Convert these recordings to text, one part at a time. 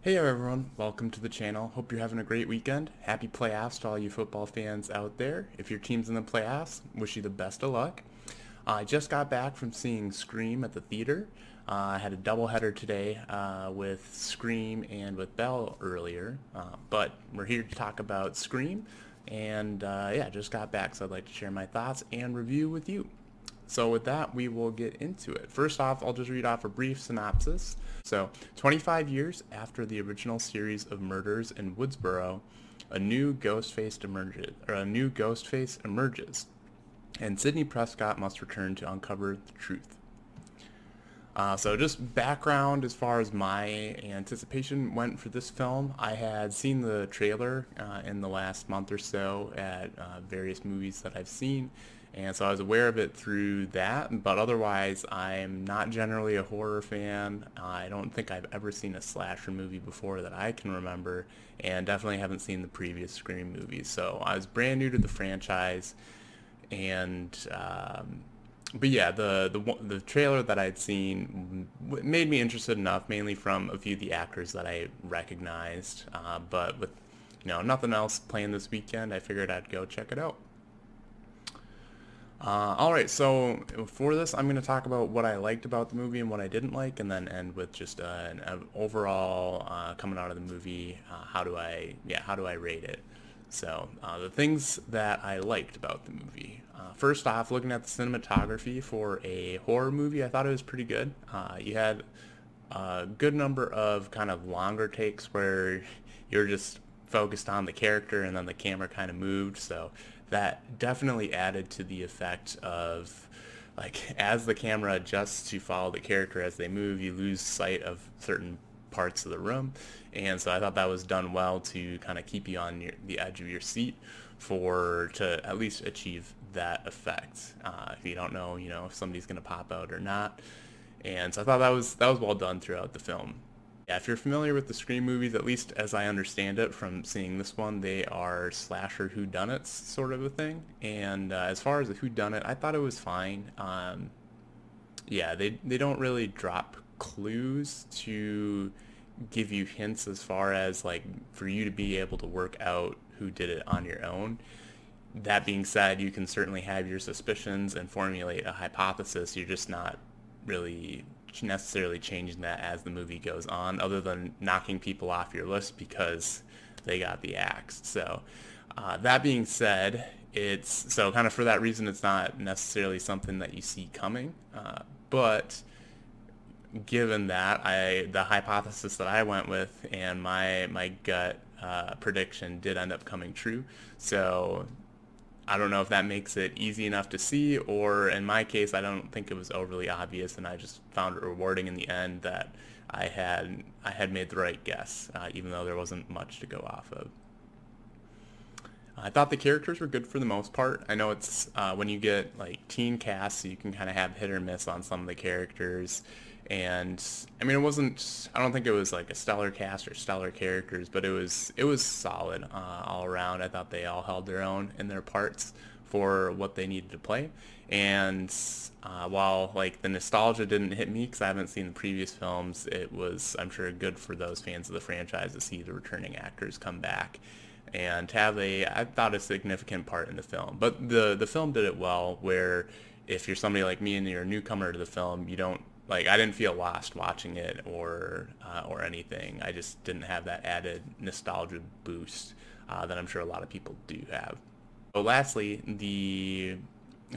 Hey everyone, welcome to the channel. Hope you're having a great weekend. Happy playoffs to all you football fans out there. If your team's in the playoffs, wish you the best of luck. I just got back from seeing Scream at the theater. I had a doubleheader today with Scream and with Belle earlier, but we're here to talk about Scream, and yeah, just got back, so I'd like to share my thoughts and review with you. So with that, we will get into it. First off, I'll just read off a brief synopsis. So, 25 years after the original series of murders in Woodsboro, a new ghost face emerges, and Sidney Prescott must return to uncover the truth. So just background as far as my anticipation went for this film. I had seen the trailer in the last month or so at various movies that I've seen, and so I was aware of it through that, but otherwise I'm not generally a horror fan. I don't think I've ever seen a slasher movie before that I can remember, and definitely haven't seen the previous Scream movies. So I was brand new to the franchise, and but yeah, the trailer that I'd seen made me interested enough, mainly from a few of the actors that I recognized. But with nothing else planned this weekend, I figured I'd go check it out. All right, so for this, I'm going to talk about what I liked about the movie and what I didn't like, and then end with just an overall coming out of the movie. How do I rate it? So the things that I liked about the movie. First off, looking at the cinematography for a horror movie, I thought it was pretty good. You had a good number of kind of longer takes where you're just focused on the character and then the camera kind of moved. So that definitely added to the effect of like as the camera adjusts to follow the character as they move, you lose sight of certain parts of the room. And so I thought that was done well to kind of keep you on the edge of your seat for to at least achieve that effect. If you don't know, if somebody's going to pop out or not. And so I thought that was well done throughout the film. Yeah, if you're familiar with the Scream movies, at least as I understand it from seeing this one, they are slasher whodunits sort of a thing. And as far as the whodunit, I thought it was fine. Yeah, they don't really drop clues to give you hints as far as like for you to be able to work out who did it on your own. That being said, you can certainly have your suspicions and formulate a hypothesis. You're just not really necessarily changing that as the movie goes on, other than knocking people off your list because they got the axe. So, that being said, it's so kind of for that reason, it's not necessarily something that you see coming. But given that, the hypothesis that I went with and my gut prediction did end up coming true. So I don't know if that makes it easy enough to see, or in my case, I don't think it was overly obvious, and I just found it rewarding in the end that I had made the right guess, even though there wasn't much to go off of. I thought the characters were good for the most part. I know it's when you get like teen casts, you can kind of have hit or miss on some of the characters. And I mean, it wasn't. I don't think it was like a stellar cast or stellar characters, but it was solid all around. I thought they all held their own in their parts for what they needed to play. And while like the nostalgia didn't hit me because I haven't seen the previous films, it was I'm sure good for those fans of the franchise to see the returning actors come back and to have I thought a significant part in the film. But the film did it well where if you're somebody like me and you're a newcomer to the film, you don't like I didn't feel lost watching it or anything. I just didn't have that added nostalgia boost that I'm sure a lot of people do have. So lastly, the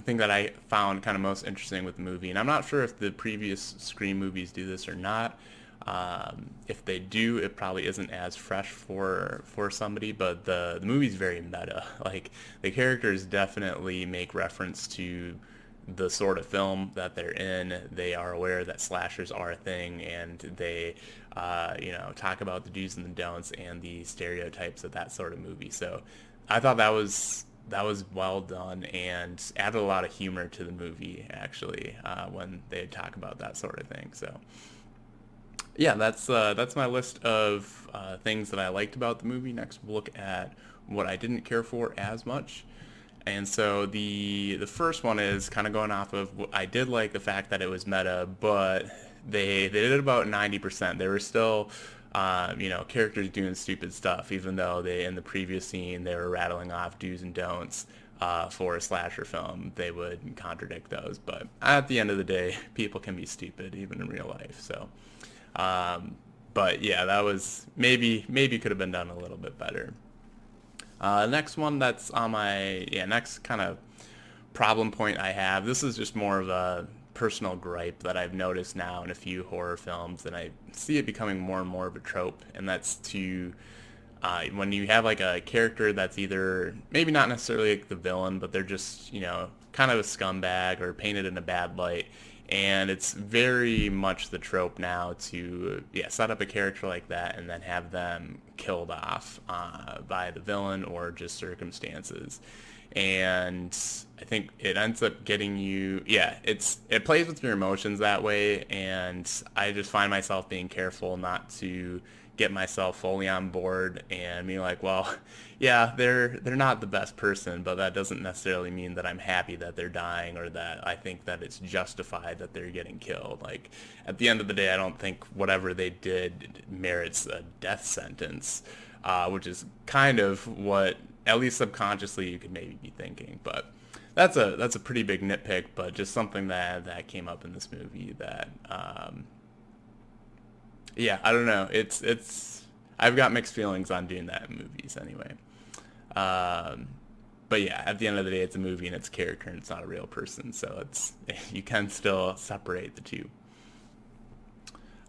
thing that I found kind of most interesting with the movie, and I'm not sure if the previous Scream movies do this or not. If they do, it probably isn't as fresh for somebody, but the movie's very meta. Like the characters definitely make reference to the sort of film that they're in. They are aware that slashers are a thing, and they, talk about the do's and the don'ts and the stereotypes of that sort of movie. So I thought that was well done and added a lot of humor to the movie actually when they talk about that sort of thing. So yeah, that's my list of things that I liked about the movie. Next, we'll look at what I didn't care for as much. And so the first one is kind of going off of I did like the fact that it was meta, but they did about 90%. There were still characters doing stupid stuff, even though they in the previous scene they were rattling off do's and don'ts for a slasher film. They would contradict those, but at the end of the day, people can be stupid even in real life. So, but yeah, that was maybe could have been done a little bit better. Next one that's on my next kind of problem point I have. This is just more of a personal gripe that I've noticed now in a few horror films, and I see it becoming more and more of a trope, and that's to when you have like a character that's either maybe not necessarily like the villain, but they're just kind of a scumbag or painted in a bad light. And it's very much the trope now to set up a character like that and then have them killed off by the villain or just circumstances. And I think it ends up getting you, it plays with your emotions that way. And I just find myself being careful not to get myself fully on board and be like, well, yeah, they're not the best person, but that doesn't necessarily mean that I'm happy that they're dying or that I think that it's justified that they're getting killed. Like, at the end of the day, I don't think whatever they did merits a death sentence, which is kind of what, at least subconsciously, you could maybe be thinking. But that's a pretty big nitpick, but just something that came up in this movie that I don't know. It's I've got mixed feelings on doing that in movies anyway. But yeah, at the end of the day, it's a movie and it's a character and it's not a real person, so it's you can still separate the two.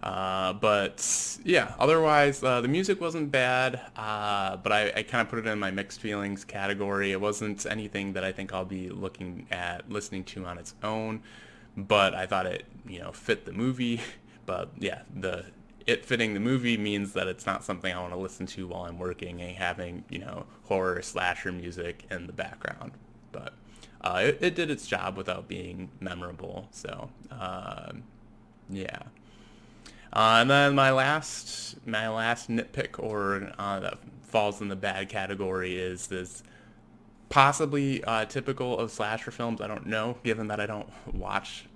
But yeah, otherwise the music wasn't bad, but I kind of put it in my mixed feelings category. It wasn't anything that I think I'll be listening to on its own, but I thought it fit the movie. But yeah, it fitting the movie means that it's not something I want to listen to while I'm working and having, horror slasher music in the background. But it did its job without being memorable. So, yeah. And then my last nitpick, or that falls in the bad category, is this possibly typical of slasher films. I don't know, given that I don't watch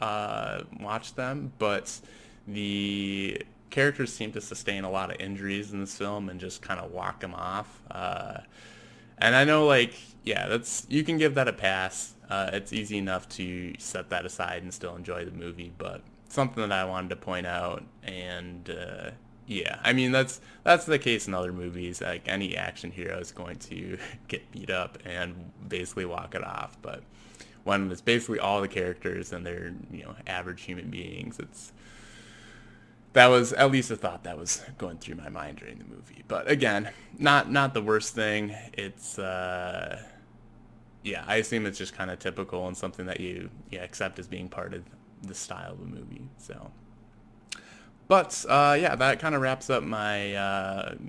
them, but the characters seem to sustain a lot of injuries in this film and just kind of walk them off. And I know, you can give that a pass. It's easy enough to set that aside and still enjoy the movie, but something that I wanted to point out. And I mean that's the case in other movies. Like, any action hero is going to get beat up and basically walk it off. But when it's basically all the characters and they're average human beings, that was at least a thought that was going through my mind during the movie. But again, not the worst thing. It's I assume it's just kind of typical and something that you accept as being part of the style of the movie. So, but that kind of wraps up my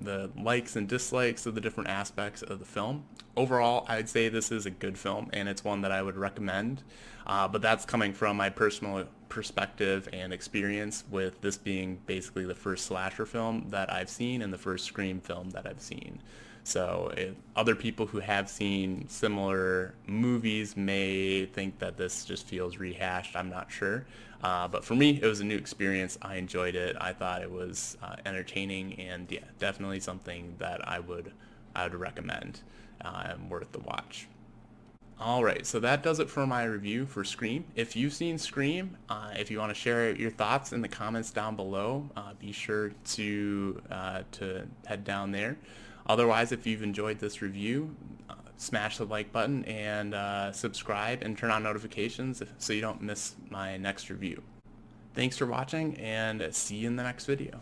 the likes and dislikes of the different aspects of the film. Overall, I'd say this is a good film, and it's one that I would recommend. But that's coming from my personal perspective and experience, with this being basically the first slasher film that I've seen and the first Scream film that I've seen. So if other people who have seen similar movies may think that this just feels rehashed, I'm not sure. But for me, it was a new experience. I enjoyed it. I thought it was entertaining, and definitely something that I would recommend and worth the watch. Alright, so that does it for my review for Scream. If you've seen Scream, if you want to share your thoughts in the comments down below, be sure to head down there. Otherwise, if you've enjoyed this review, smash the like button and subscribe and turn on notifications so you don't miss my next review. Thanks for watching, and see you in the next video.